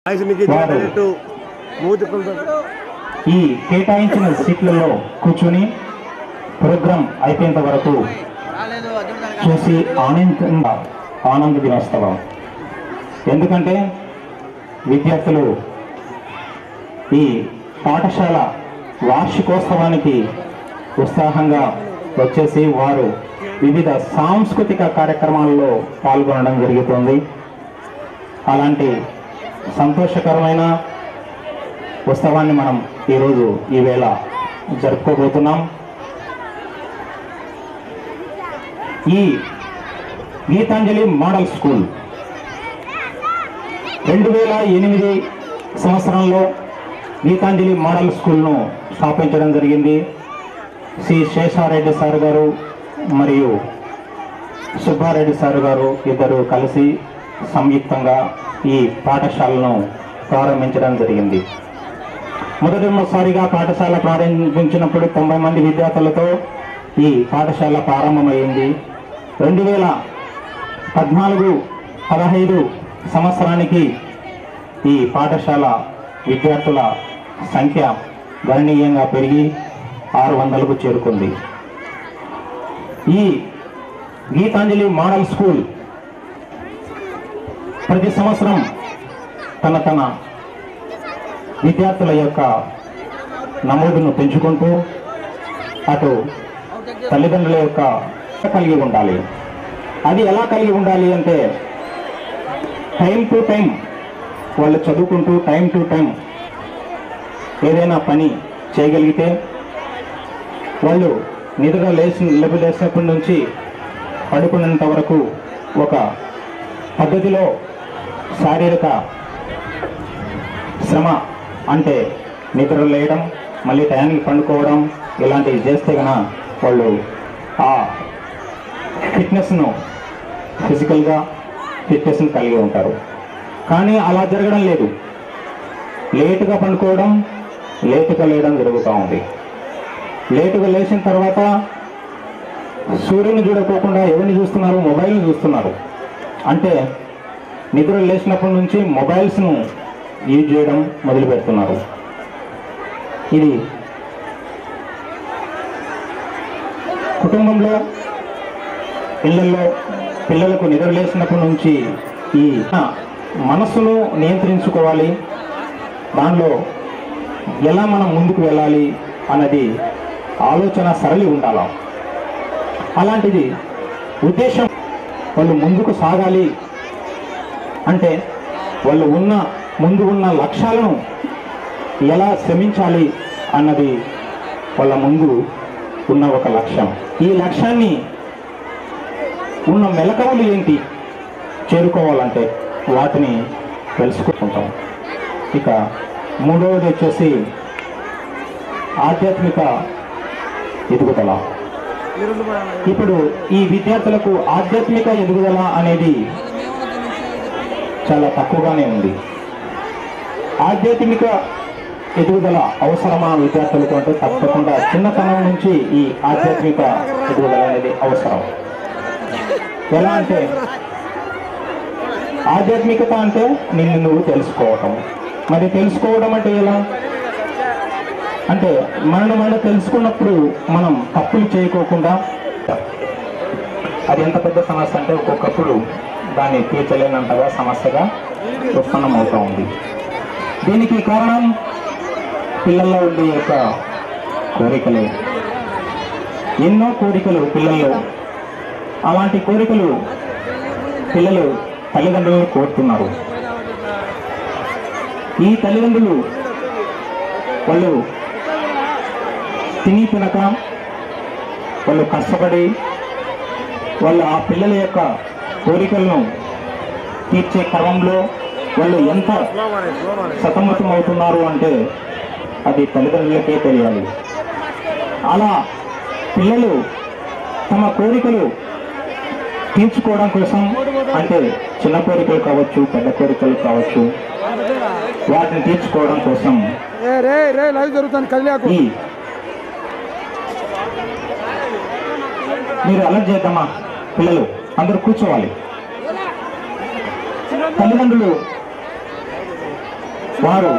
ఈ కేటాయించిన సీట్లలో కూర్చొని ప్రోగ్రాం అయిపోయేంత వరకు చూసి ఆనంద దినోత్సవం. ఎందుకంటే విద్యార్థులు ఈ పాఠశాల వార్షికోత్సవానికి ఉత్సాహంగా వచ్చేసి వారు వివిధ సాంస్కృతిక కార్యక్రమాల్లో పాల్గొనడం జరుగుతుంది. అలాంటి సంతోషకరమైన ఉత్సవాన్ని మనం ఈరోజు ఈవేళ జరుపుకోబోతున్నాం. ఈ గీతాంజలి మోడల్ స్కూల్ 2008 సంవత్సరంలో గీతాంజలి మోడల్ స్కూల్ను స్థాపించడం జరిగింది. శ్రీ శేషారెడ్డి సార్ గారు మరియు సుబ్బారెడ్డి సార్ గారు ఇద్దరు కలిసి సంయుక్తంగా ఈ పాఠశాలను ప్రారంభించడం జరిగింది. మొదటిసారిగా పాఠశాల ప్రారంభించినప్పుడు 90 మంది విద్యార్థులతో ఈ పాఠశాల ప్రారంభమైంది. 2014-15 సంవత్సరానికి ఈ పాఠశాల విద్యార్థుల సంఖ్య గణనీయంగా పెరిగి 600కు చేరుకుంది. ఈ గీతాంజలి మోడల్ స్కూల్ ప్రతి సంవత్సరం తన విద్యార్థుల యొక్క నమోదును పెంచుకుంటూ అటు తల్లిదండ్రుల యొక్క కలిగి ఉండాలి. అది ఎలా కలిగి ఉండాలి అంటే టైం టు టైం వాళ్ళు చదువుకుంటూ టైం టు టైం ఏదైనా పని చేయగలిగితే వాళ్ళు నిద్ర లేచినప్పటి నుంచి పడుకునేంత వరకు ఒక పద్ధతిలో శారీరక శ్రమ అంటే నిద్ర లేయడం మళ్ళీ టయానికి పండుకోవడం ఇలాంటివి చేస్తే కనుక వాళ్ళు ఆ ఫిట్నెస్ను ఫిజికల్గా ఫిట్నెస్ను కలిగి ఉంటారు. కానీ అలా జరగడం లేదు. లేటుగా పండుకోవడం లేటుగా లేయడం జరుగుతూ ఉంది. లేటుగా లేచిన తర్వాత సూర్యుని చూడకోకుండా ఎవరిని చూస్తున్నారు? మొబైల్ని చూస్తున్నారు. అంటే నిద్ర లేచినప్పటి నుంచి మొబైల్స్ను యూజ్ చేయడం మొదలు పెడుతున్నారు. ఇది కుటుంబంలో ఇళ్లలో పిల్లలకు నిద్ర లేచినప్పటి నుంచి ఈ మనస్సును నియంత్రించుకోవాలి. దానిలో ఎలా మనం ముందుకు వెళ్ళాలి అన్నది ఆలోచన సరళి ఉండాలి. అలాంటిది ఉద్దేశం వాళ్ళు ముందుకు సాగాలి అంటే వాళ్ళు ముందు ఉన్న లక్ష్యాలను ఎలా శ్రమించాలి అన్నది వాళ్ళ ముందు ఉన్న ఒక లక్ష్యం. ఈ లక్ష్యాన్ని ఉన్న మెలకువలు ఏంటి చేరుకోవాలంటే వాటిని తెలుసుకుంటాం. ఇక మూడవది వచ్చేసి ఆధ్యాత్మిక ఎదుగుదల. ఇప్పుడు ఈ విద్యార్థులకు ఆధ్యాత్మిక ఎదుగుదల అనేది చాలా తక్కువగానే ఉంది. ఆధ్యాత్మిక ఎదుగుదల అవసరమా విద్యార్థులకు అంటే తప్పకుండా చిన్నతనం నుంచి ఈ ఆధ్యాత్మిక ఎదుగుదల అనేది అవసరం. ఎలా అంటే ఆధ్యాత్మికత అంటే నిన్ను నువ్వు తెలుసుకోవటం. మరి తెలుసుకోవడం అంటే ఎలా అంటే మనం తెలుసుకున్నప్పుడు మనం తప్పులు చేయకోకుండా, అది ఎంత పెద్ద సమస్య అంటే ఒక్కొక్కప్పుడు దాన్ని తీర్చలేనంతగా సమస్యగా ఉత్పన్నమవుతూ ఉంది. దీనికి కారణం పిల్లల్లో ఉండే యొక్క కోరికలే. ఎన్నో కోరికలు పిల్లల్లో, అలాంటి కోరికలు పిల్లలు తల్లిదండ్రులు కోరుతున్నారు. ఈ తల్లిదండ్రులు వాళ్ళు తిని తినక వాళ్ళు కష్టపడి వాళ్ళు ఆ పిల్లల యొక్క కోరికలను తీర్చే క్రమంలో వాళ్ళు ఎంత సతమతం అవుతున్నారు అంటే అది తల్లిదండ్రులకే తెలియాలి. అలా పిల్లలు తమ కోరికలు తీర్చుకోవడం కోసం అంటే చిన్న కోరికలు కావచ్చు, పెద్ద కోరికలు కావచ్చు, వాటిని తీర్చుకోవడం కోసం మీరు అలర్ట్ చేద్దామా? పిల్లలు అందరూ కూర్చోవాలి. తల్లిదండ్రులు వారు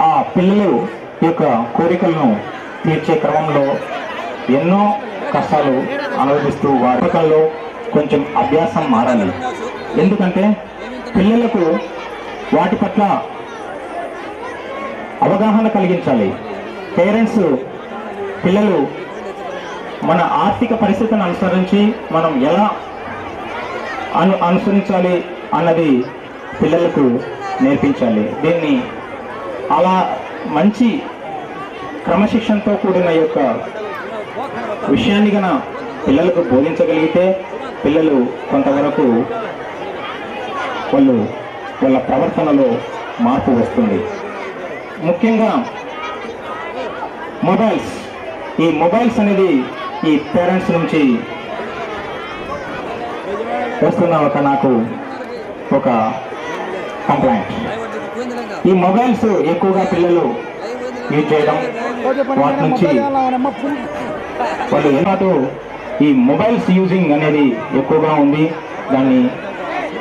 ఆ పిల్లలు యొక్క కోరికలను తీర్చే క్రమంలో ఎన్నో కష్టాలు అనుభవిస్తూ వారిలో కొంచెం అభ్యాసం మారాలి. ఎందుకంటే పిల్లలకు వాటి పట్ల అవగాహన కలిగించాలి. పేరెంట్స్ పిల్లలు మన ఆర్థిక పరిస్థితిని అనుసరించి మనం ఎలా అనుసరించాలి అన్నది పిల్లలకు నేర్పించాలి. దీన్ని అలా మంచి క్రమశిక్షణతో కూడిన యొక్క విషయాన్ని గన పిల్లలకు బోధించగలిగితే పిల్లలు కొంతవరకు వాళ్ళ ప్రవర్తనలో మార్పు వస్తుంది. ముఖ్యంగా ఈ మొబైల్స్ అనేది ఈ పేరెంట్స్ నుంచి వస్తున్న నాకు ఒక కంప్లైంట్. ఈ మొబైల్స్ ఎక్కువగా పిల్లలు యూజ్ చేయడం, వాటి నుంచి వాళ్ళు ఏమాటు ఈ మొబైల్స్ యూజింగ్ అనేది ఎక్కువగా ఉంది. దాన్ని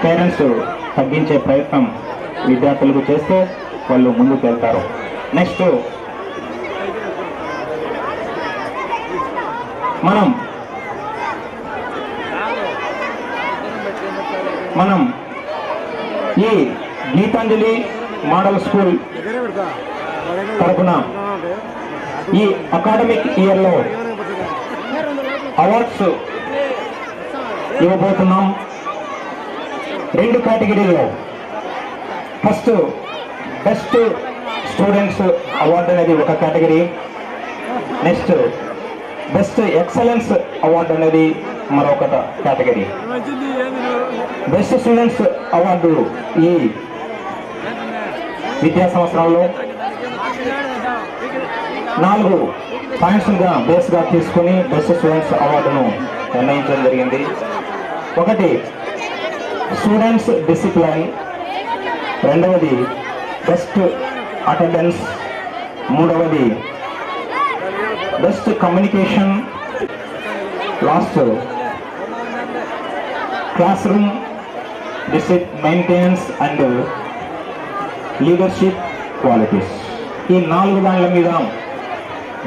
పేరెంట్స్ తగ్గించే ప్రయత్నం విద్యార్థులకు చేస్తే వాళ్ళు ముందుకు వెళ్తారు. నెక్స్ట్ మనం ఈ గీతాంజలి మోడల్ స్కూల్ తరపున ఈ అకాడమిక్ ఇయర్లో అవార్డ్స్ ఇవ్వబోతున్నాం. 2 కేటగిరీలో. ఫస్ట్ బెస్ట్ స్టూడెంట్స్ అవార్డు అనేది ఒక category. Next best excellence award అనేది మరొక కేటగిరీ. బెస్ట్ స్టూడెంట్స్ అవార్డు ఈ విద్యా సంవత్సరంలో 4 పాయింట్స్గా బేస్గా తీసుకుని బెస్ట్ స్టూడెంట్స్ అవార్డును నిర్ణయించడం జరిగింది. ఒకటి స్టూడెంట్స్ డిసిప్లైన్, రెండవది బెస్ట్ అటెండెన్స్, మూడవది best communication, last class room maintenance and leadership qualities. ఈ 4 దానిల మీద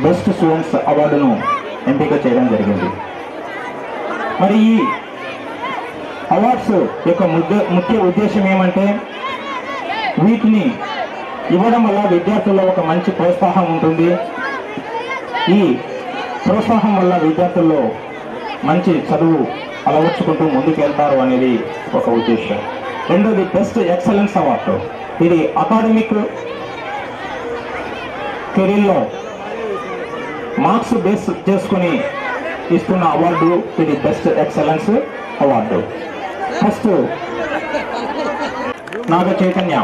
బెస్ట్ స్టూడెంట్స్ అవార్డును ఎంపిక చేయడం జరిగింది. మరి ఈ అవార్డ్స్ యొక్క ముఖ్య ఉద్దేశం ఏమంటే వీటిని ఇవ్వడం వల్ల విద్యార్థుల్లో ఒక మంచి ప్రోత్సాహం ఉంటుంది. ఈ ప్రోత్సాహం వల్ల విద్యార్థుల్లో మంచి చదువు అలవర్చుకుంటూ ముందుకు వెళ్తారు అనేది ఒక ఉద్దేశం. రెండోది బెస్ట్ ఎక్సలెన్స్ అవార్డు. ఇది అకాడమిక్ కెరీర్లో మార్క్స్ బేస్ చేసుకుని ఇస్తున్న అవార్డు. ఇది best excellence award. First Naga Chaitanya